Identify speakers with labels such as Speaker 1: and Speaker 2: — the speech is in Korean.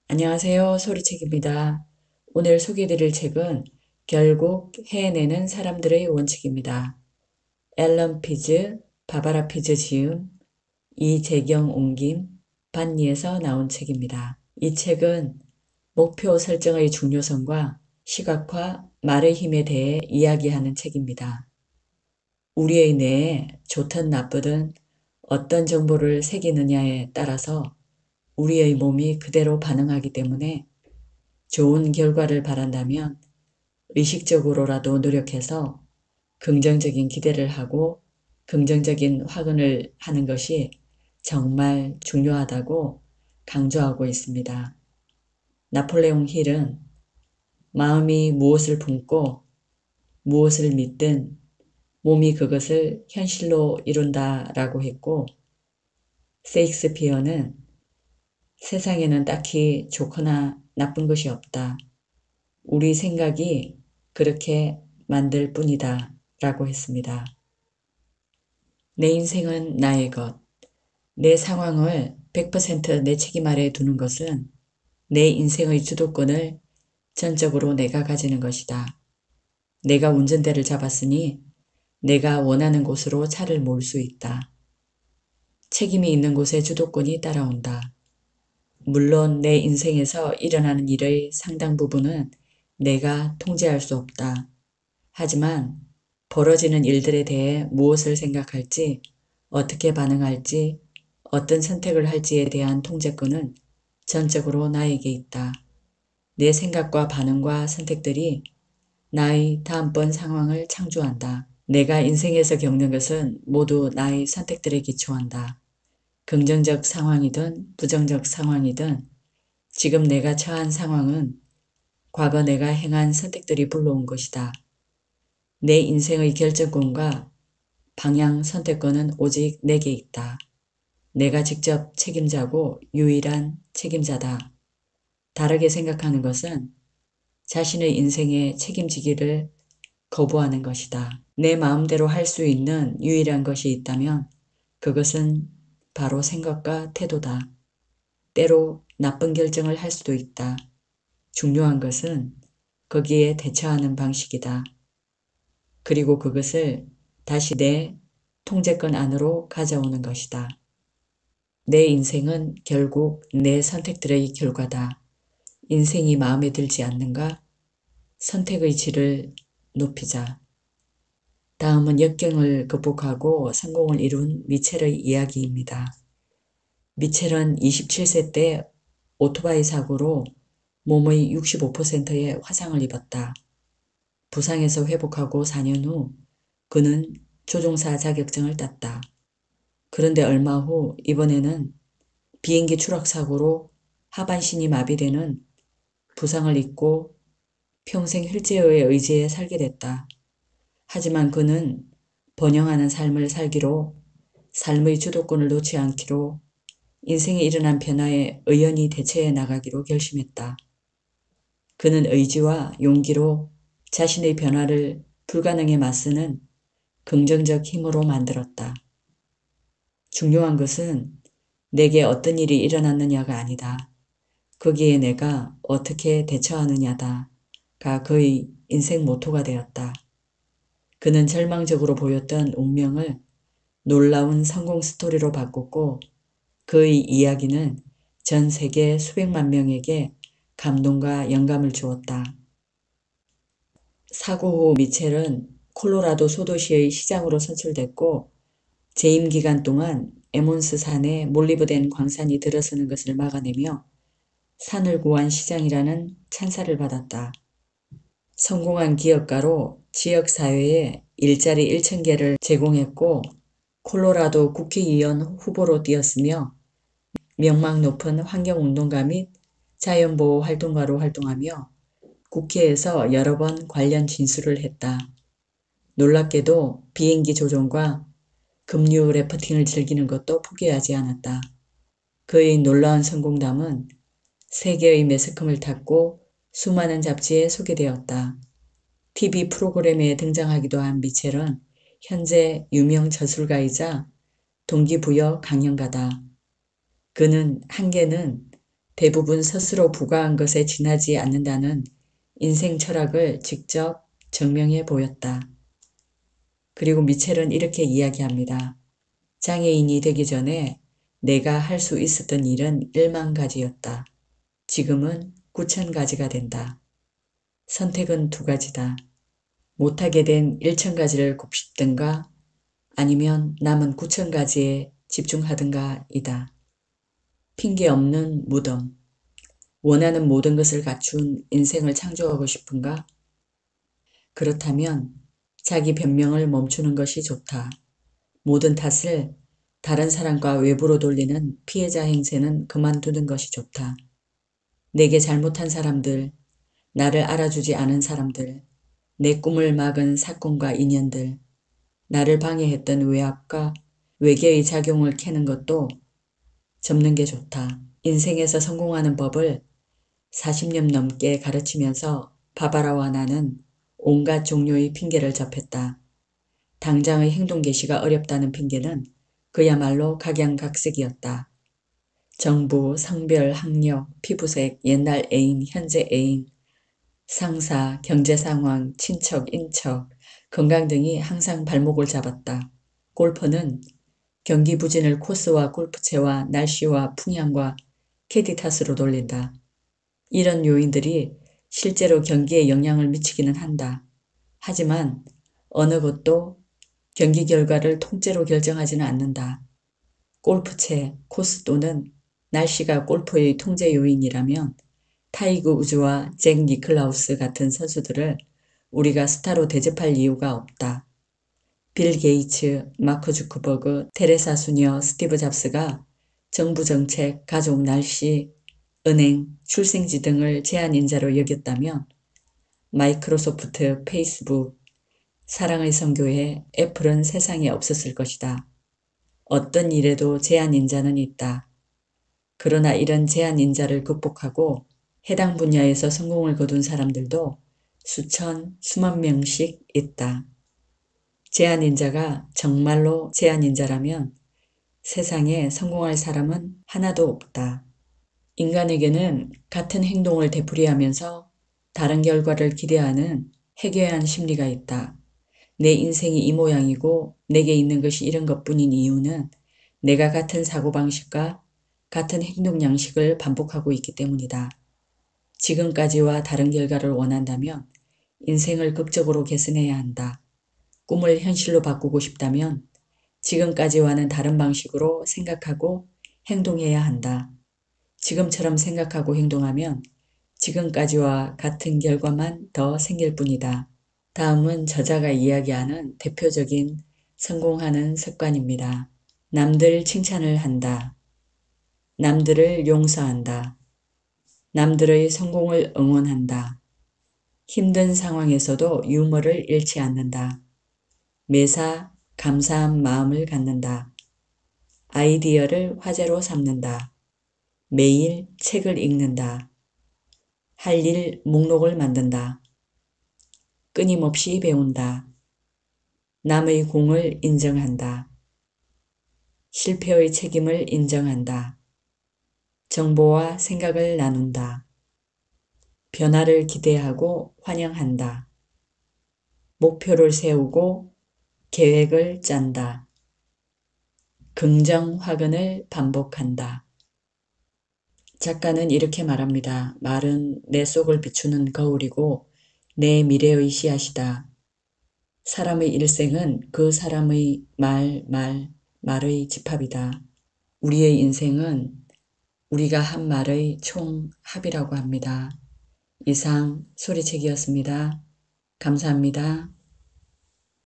Speaker 1: 안녕하세요. 소리책입니다. 오늘 소개해드릴 책은 결국 해내는 사람들의 원칙입니다. 앨런 피즈, 바바라 피즈 지음, 이재경 옮김, 반니에서 나온 책입니다. 이 책은 목표 설정의 중요성과 시각화, 말의 힘에 대해 이야기하는 책입니다. 우리의 뇌에 좋든 나쁘든 어떤 정보를 새기느냐에 따라서 우리의 몸이 그대로 반응하기 때문에 좋은 결과를 바란다면 의식적으로라도 노력해서 긍정적인 기대를 하고 긍정적인 확언을 하는 것이 정말 중요하다고 강조하고 있습니다. 나폴레옹 힐은 마음이 무엇을 품고 무엇을 믿든 몸이 그것을 현실로 이룬다라고 했고, 세익스피어는 세상에는 딱히 좋거나 나쁜 것이 없다. 우리 생각이 그렇게 만들 뿐이다 라고 했습니다. 내 인생은 나의 것. 내 상황을 100% 내 책임 아래에 두는 것은 내 인생의 주도권을 전적으로 내가 가지는 것이다. 내가 운전대를 잡았으니 내가 원하는 곳으로 차를 몰 수 있다. 책임이 있는 곳에 주도권이 따라온다. 물론 내 인생에서 일어나는 일의 상당 부분은 내가 통제할 수 없다. 하지만 벌어지는 일들에 대해 무엇을 생각할지, 어떻게 반응할지, 어떤 선택을 할지에 대한 통제권은 전적으로 나에게 있다. 내 생각과 반응과 선택들이 나의 다음번 상황을 창조한다. 내가 인생에서 겪는 것은 모두 나의 선택들에 기초한다. 긍정적 상황이든 부정적 상황이든 지금 내가 처한 상황은 과거 내가 행한 선택들이 불러온 것이다. 내 인생의 결정권과 방향 선택권은 오직 내게 있다. 내가 직접 책임자고 유일한 책임자다. 다르게 생각하는 것은 자신의 인생에 책임지기를 거부하는 것이다. 내 마음대로 할 수 있는 유일한 것이 있다면 그것은 바로 생각과 태도다. 때로 나쁜 결정을 할 수도 있다. 중요한 것은 거기에 대처하는 방식이다. 그리고 그것을 다시 내 통제권 안으로 가져오는 것이다. 내 인생은 결국 내 선택들의 결과다. 인생이 마음에 들지 않는가? 선택의 질을 높이자. 다음은 역경을 극복하고 성공을 이룬 미첼의 이야기입니다. 미첼은 27세 때 오토바이 사고로 몸의 65%의 화상을 입었다. 부상에서 회복하고 4년 후 그는 조종사 자격증을 땄다. 그런데 얼마 후 이번에는 비행기 추락 사고로 하반신이 마비되는 부상을 입고 평생 휠체어의 의지에 살게 됐다. 하지만 그는 번영하는 삶을 살기로, 삶의 주도권을 놓지 않기로, 인생에 일어난 변화에 의연히 대처해 나가기로 결심했다. 그는 의지와 용기로 자신의 변화를 불가능에 맞서는 긍정적 힘으로 만들었다. 중요한 것은 내게 어떤 일이 일어났느냐가 아니다. 거기에 내가 어떻게 대처하느냐다가 그의 인생 모토가 되었다. 그는 절망적으로 보였던 운명을 놀라운 성공 스토리로 바꿨고 그의 이야기는 전 세계 수백만 명에게 감동과 영감을 주었다. 사고 후 미첼은 콜로라도 소도시의 시장으로 선출됐고 재임 기간 동안 에몬스 산에 몰리브덴 광산이 들어서는 것을 막아내며 산을 구한 시장이라는 찬사를 받았다. 성공한 기업가로 지역사회에 일자리 1,000개를 제공했고 콜로라도 국회의원 후보로 뛰었으며 명망 높은 환경운동가 및 자연보호 활동가로 활동하며 국회에서 여러 번 관련 진술을 했다. 놀랍게도 비행기 조종과 급류 래프팅을 즐기는 것도 포기하지 않았다. 그의 놀라운 성공담은 세계의 매스컴을 탔고 수많은 잡지에 소개되었다. TV 프로그램에 등장하기도 한 미첼은 현재 유명 저술가이자 동기부여 강연가다. 그는 한계는 대부분 스스로 부과한 것에 지나지 않는다는 인생 철학을 직접 증명해 보였다. 그리고 미첼은 이렇게 이야기합니다. 장애인이 되기 전에 내가 할 수 있었던 일은 1만 가지였다. 지금은 9천 가지가 된다. 선택은 두 가지다. 못하게 된 1천 가지를 곱씹든가 아니면 남은 9천 가지에 집중하든가이다. 핑계 없는 무덤. 원하는 모든 것을 갖춘 인생을 창조하고 싶은가? 그렇다면 자기 변명을 멈추는 것이 좋다. 모든 탓을 다른 사람과 외부로 돌리는 피해자 행세는 그만두는 것이 좋다. 내게 잘못한 사람들, 나를 알아주지 않은 사람들, 내 꿈을 막은 사건과 인연들, 나를 방해했던 외압과 외계의 작용을 캐는 것도 접는 게 좋다. 인생에서 성공하는 법을 40년 넘게 가르치면서 바바라와 나는 온갖 종류의 핑계를 접했다. 당장의 행동 개시가 어렵다는 핑계는 그야말로 각양각색이었다. 정부, 성별, 학력, 피부색, 옛날 애인, 현재 애인, 상사, 경제 상황, 친척, 인척, 건강 등이 항상 발목을 잡았다. 골퍼는 경기 부진을 코스와 골프채와 날씨와 풍향과 캐디 탓으로 돌린다. 이런 요인들이 실제로 경기에 영향을 미치기는 한다. 하지만 어느 것도 경기 결과를 통째로 결정하지는 않는다. 골프채, 코스 또는 날씨가 골프의 통제 요인이라면 타이거 우즈와 잭 니클라우스 같은 선수들을 우리가 스타로 대접할 이유가 없다. 빌 게이츠, 마크 주크버그, 테레사 수녀, 스티브 잡스가 정부 정책, 가족 날씨, 은행, 출생지 등을 제한인자로 여겼다면 마이크로소프트, 페이스북, 사랑의 선교회, 애플은 세상에 없었을 것이다. 어떤 일에도 제한인자는 있다. 그러나 이런 제한인자를 극복하고 해당 분야에서 성공을 거둔 사람들도 수천, 수만 명씩 있다. 제한인자가 정말로 제한인자라면 세상에 성공할 사람은 하나도 없다. 인간에게는 같은 행동을 되풀이하면서 다른 결과를 기대하는 해괴한 심리가 있다. 내 인생이 이 모양이고 내게 있는 것이 이런 것뿐인 이유는 내가 같은 사고방식과 같은 행동 양식을 반복하고 있기 때문이다. 지금까지와 다른 결과를 원한다면 인생을 극적으로 개선해야 한다. 꿈을 현실로 바꾸고 싶다면 지금까지와는 다른 방식으로 생각하고 행동해야 한다. 지금처럼 생각하고 행동하면 지금까지와 같은 결과만 더 생길 뿐이다. 다음은 저자가 이야기하는 대표적인 성공하는 습관입니다. 남들 칭찬을 한다. 남들을 용서한다. 남들의 성공을 응원한다. 힘든 상황에서도 유머를 잃지 않는다. 매사 감사한 마음을 갖는다. 아이디어를 화제로 삼는다. 매일 책을 읽는다. 할 일 목록을 만든다. 끊임없이 배운다. 남의 공을 인정한다. 실패의 책임을 인정한다. 정보와 생각을 나눈다. 변화를 기대하고 환영한다. 목표를 세우고 계획을 짠다. 긍정 화근을 반복한다. 작가는 이렇게 말합니다. 말은 내 속을 비추는 거울이고 내 미래의 씨앗이다. 사람의 일생은 그 사람의 말의 집합이다. 우리의 인생은 우리가 한 말의 총합이라고 합니다. 이상 소리책이었습니다. 감사합니다.